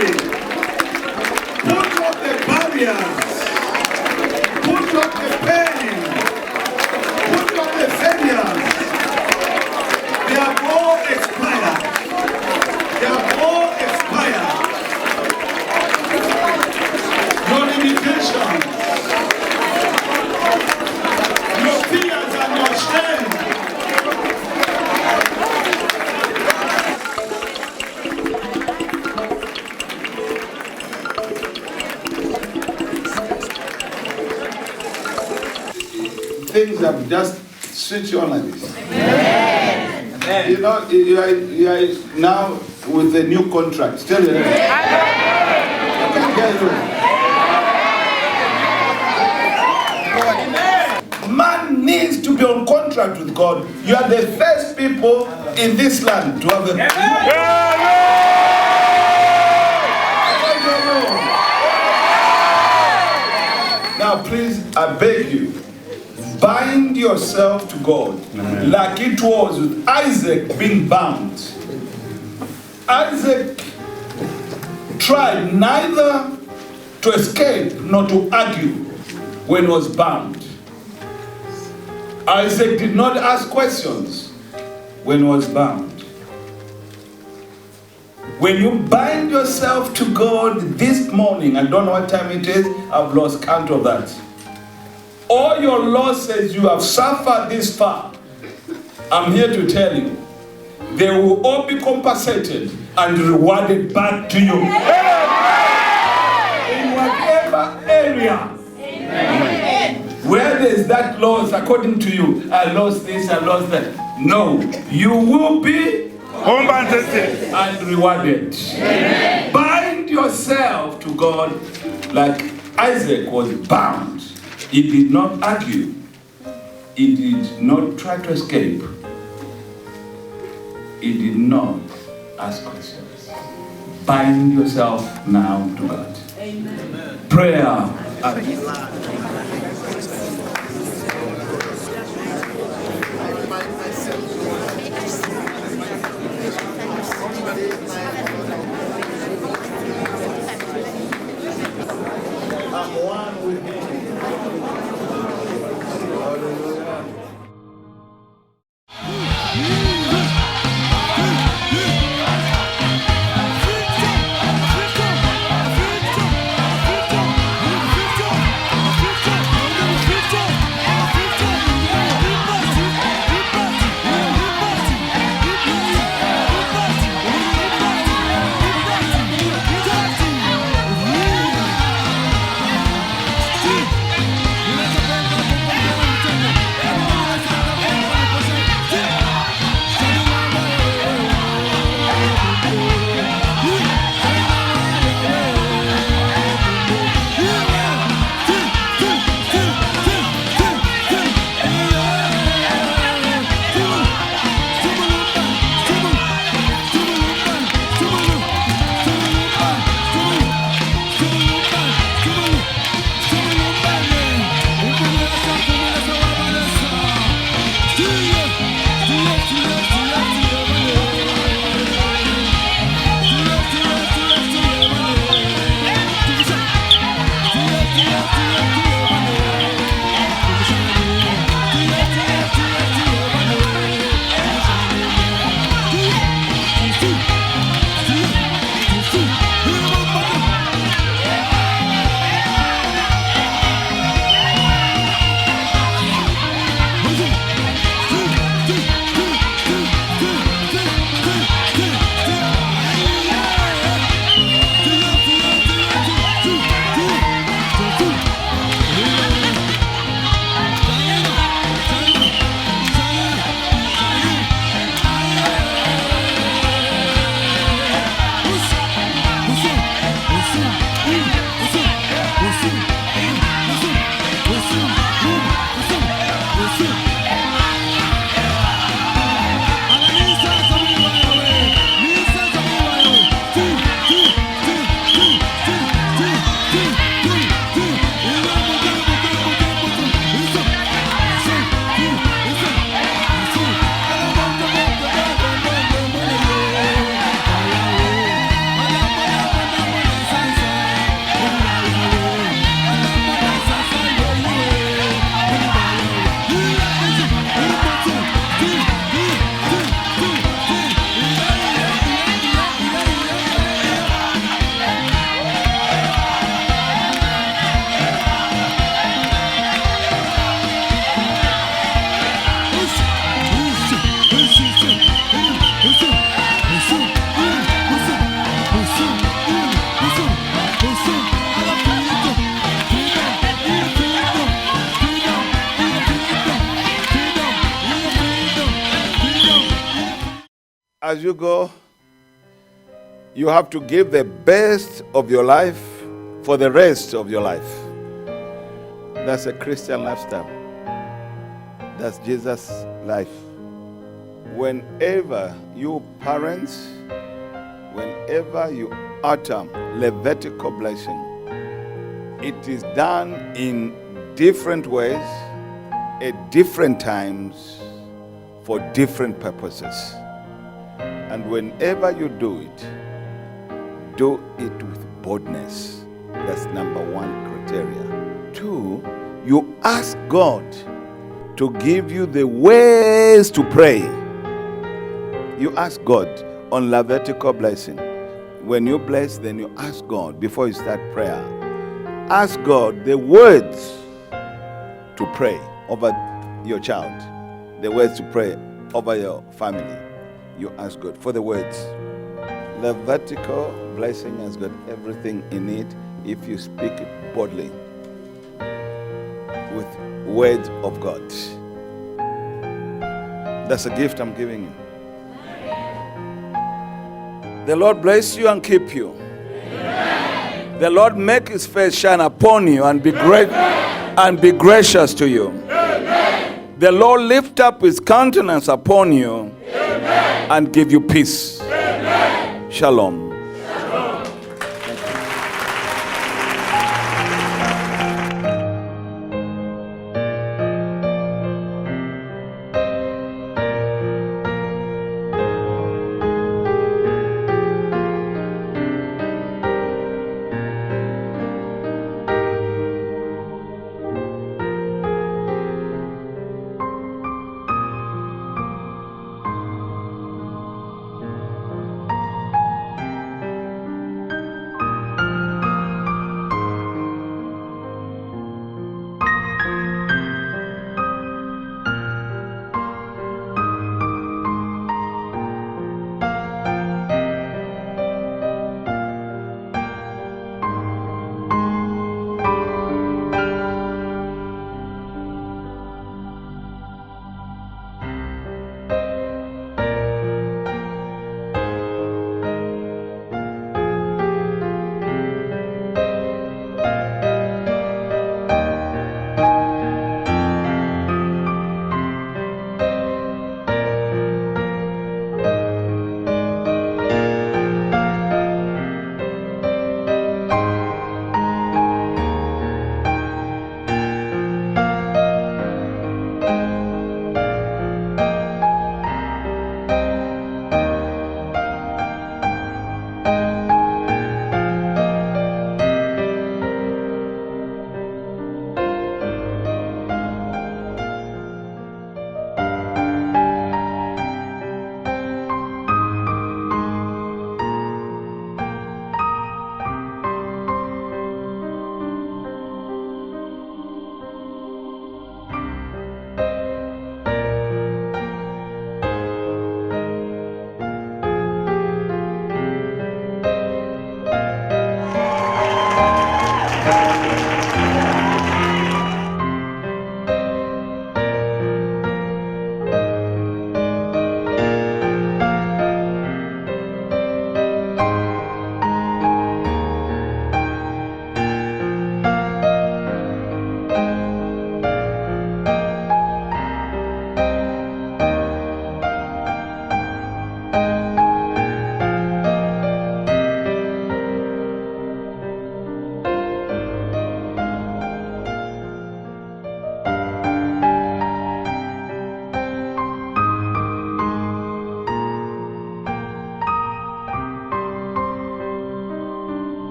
glory. Put off the barriers. Put off the pain. Put off the failures. They have all expired. They have all expired. No limitations. No fears and no shame. Things have just switched on like this. Amen. You know, you are now with a new contract. Tell you that. Man needs to be on contract with God. You are the first people in this land to have a Now please, I beg you, bind yourself to God. Amen. Like it was with Isaac being bound. Isaac tried neither to escape nor to argue when he was bound. Isaac did not ask questions when he was bound. When you bind yourself to God this morning, I don't know what time it is, I've lost count of that. All your losses you have suffered this far, I'm here to tell you, they will all be compensated and rewarded back to you. In whatever area where there is that loss, according to you, I lost this, I lost that. No, you will be compensated and rewarded. Amen. Bind yourself to God like Isaac was bound. He did not argue. He did not try to escape. He did not ask questions. Bind yourself now to God. Amen. Prayer. I'm one with him. as you go, you have to give the best of your life for the rest of your life. That's a Christian lifestyle. That's Jesus' life. Whenever you parents, whenever you utter Levitical blessing, it is done in different ways, at different times, for different purposes. And whenever you do it with boldness. That's number one criteria. 2, you ask God to give you the ways to pray. You ask God on Levitical blessing. When you bless, then you ask God before you start prayer. Ask God the words to pray over your child, the words to pray over your family. You ask God for the words. Levitical blessing has got everything in it if you speak it boldly with words of God. That's a gift I'm giving you. The Lord bless you and keep you. Amen. The Lord make his face shine upon you and be great and be gracious to you. Amen. The Lord lift up his countenance upon you. Amen. And give you peace. Amen. Shalom.